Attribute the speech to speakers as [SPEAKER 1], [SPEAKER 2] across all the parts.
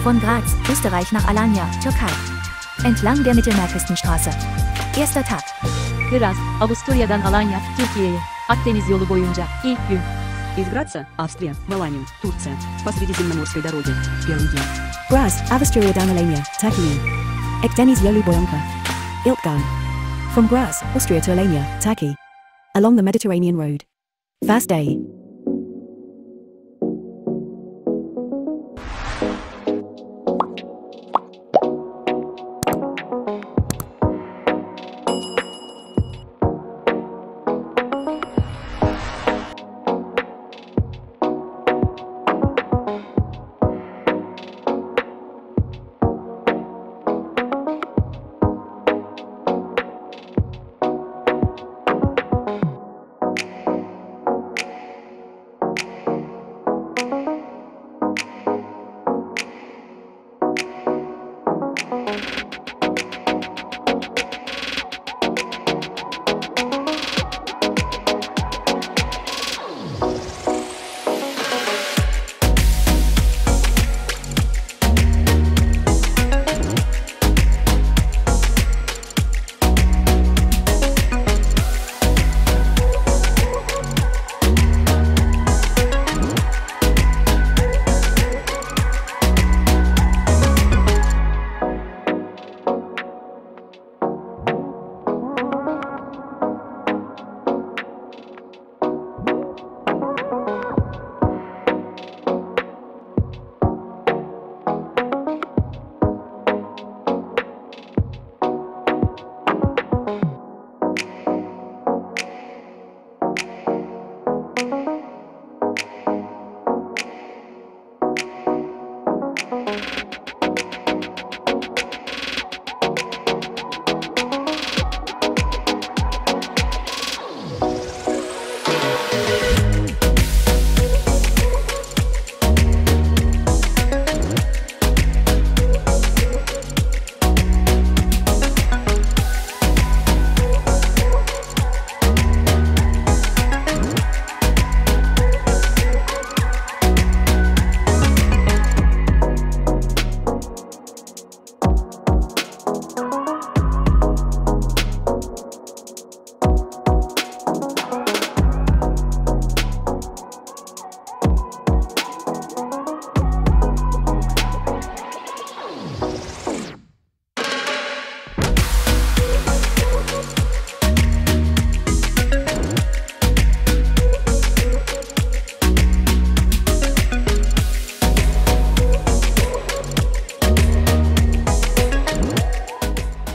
[SPEAKER 1] Von Graz, Österreich nach Alanya, Türkei. Entlang der Mittelmeerküstenstraße. Erster Tag.
[SPEAKER 2] Graz, Avusturya'dan Alanya, Türkiye'ye. Akdeniz yolu boyunca. İlk gün.
[SPEAKER 3] Из Граца, Австрия, в Аланию, Турция, по Средиземноморской дороге. Первый день.
[SPEAKER 4] Graz, Avusturya'dan Alanya, Türkiye. Akdeniz yolu boyunca. İlk gün. From Graz, Austria to Alanya, Turkey. Along the Mediterranean road. First day.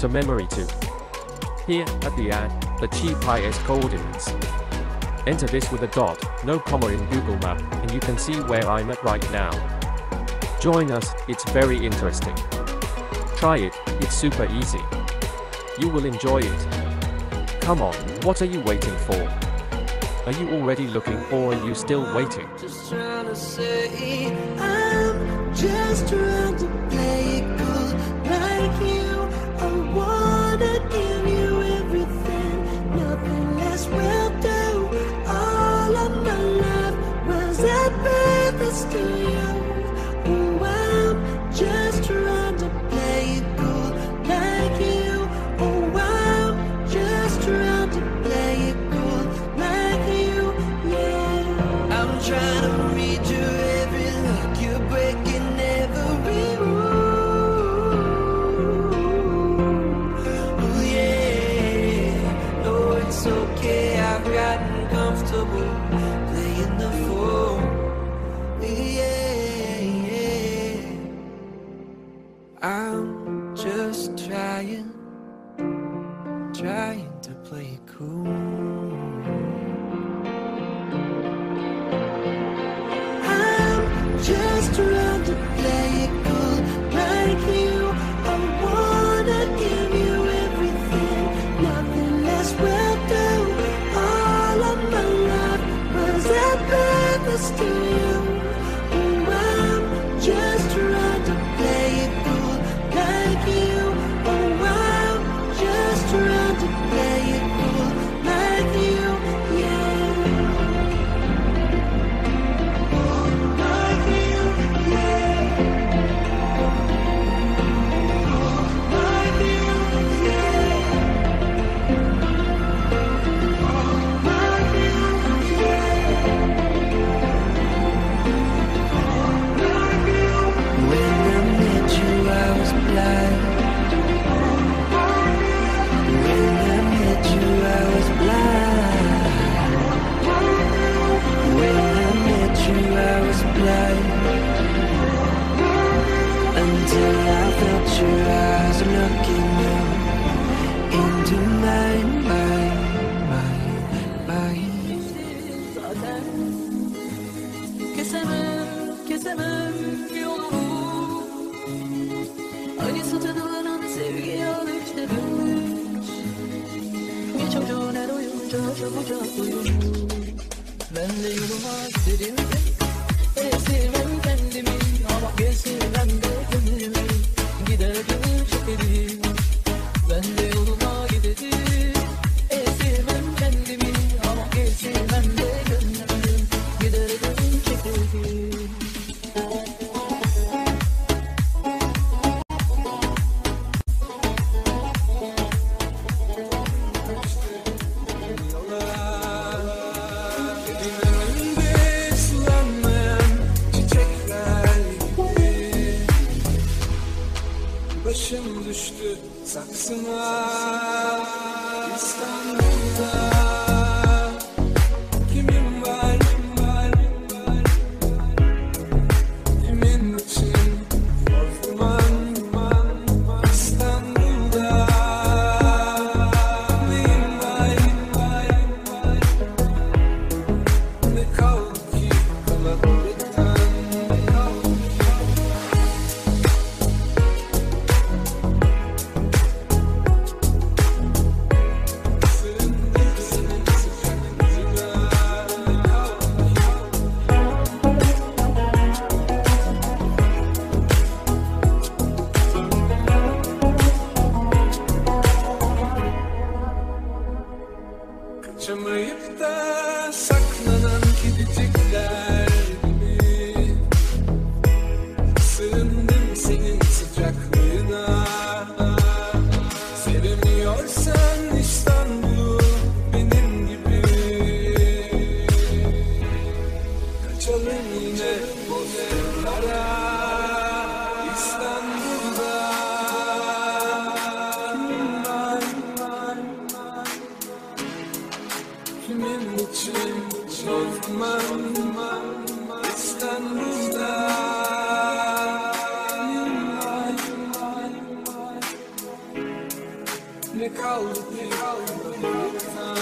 [SPEAKER 5] To memory 2. Here, at the ad, the GPS coordinates. Enter this with a dot, no comma in Google Map, and you can see where I'm at right now. Join us, it's very interesting. Try it, it's super easy. You will enjoy it. Come on, what are you waiting for? Are you already looking or are you still waiting?
[SPEAKER 6] Just trying to say, I'm just trying to play it cool like you. I wanna give you everything, nothing less will do. All of my love was at purpose to you. Oh, I'm just trying to play it cool like you. Oh, I'm just trying to play it cool like you, yeah. I'm trying to read you every look, you're breaking every rule. Oh yeah, no it's okay, I've gotten comfortable playing the fool. Yeah, yeah. I'm just trying to play it cool. Just trying to play it cool like you. I wanna give you everything, nothing less will do. All of my love was at purpose to you. Oh, I'm just trying to play it cool like you. Oh, I'm just trying to play it cool like until I felt your eyes looking into mine.
[SPEAKER 7] Zaten kesemem yolumu. Hani satın alınan sevgiye alıştırmış. Bir çocuğun her oyunca çabucak uyumuş. Ben de yoluma istedim. Sevmem kendimi ama gezmem de gönlümü. Giderdim çekerim. Ben de yoluma giderim. Sevmem kendimi ama gezmem de gönlümü. Giderdim çekerim.
[SPEAKER 6] Başım düştü saksına İstanbul'da. Kimin var, kimin için orman İstanbul'da. Neyim var, ne kaldı ki kalabalıktan. Kaçamayıp da saklanan kedicikler gibi sığındım senin sıcaklığına. Sevemiyorsan İstanbul'u benim gibi. Kaçalım yine bozkırlara İstanbul'da. Kimin için çözmem İstanbul'da. Ne kaldı ki kalabalıktan.